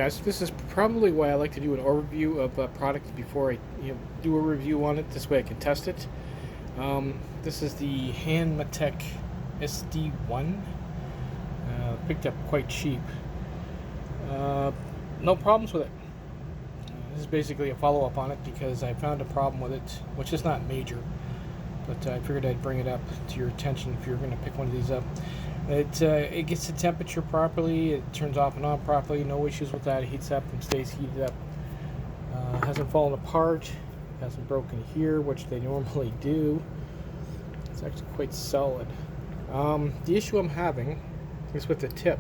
guys, this is probably why I like to do an overview of a product before I do a review on it. This way I can test it. This is the HANMATEK SD1. Picked up quite cheap. No problems with it. This is basically a follow-up on it because I found a problem with it, which is not major, but I figured I'd bring it up to your attention if you're going to pick one of these up. It gets the temperature properly, it turns off and on properly, no issues with that. It heats up and stays heated up. Hasn't fallen apart, hasn't broken here, which they normally do. It's actually quite solid. The issue I'm having is with the tip.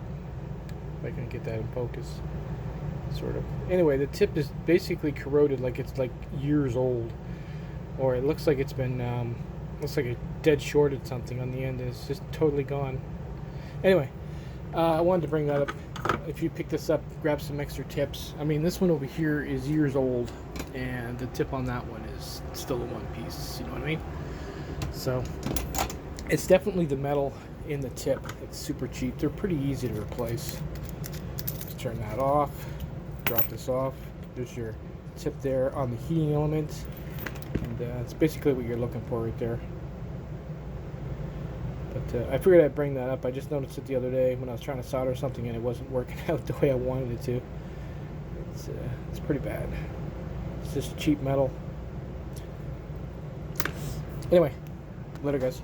If I can get that in focus, sort of. Anyway, the tip is basically corroded, like it's like years old, or it looks like it's been looks like it dead shorted something on the end, and it's just totally gone. Anyway, I wanted to bring that up. If you pick this up, grab some extra tips. I mean, this one over here is years old, and the tip on that one is still a one piece, you know what I mean? So, it's definitely the metal in the tip. It's super cheap. They're pretty easy to replace. Just turn that off, drop this off. There's your tip there on the heating element, and it's basically what you're looking for right there. But I figured I'd bring that up. I just noticed it the other day when I was trying to solder something and it wasn't working out the way I wanted it to. It's pretty bad. It's just cheap metal. Anyway, later guys.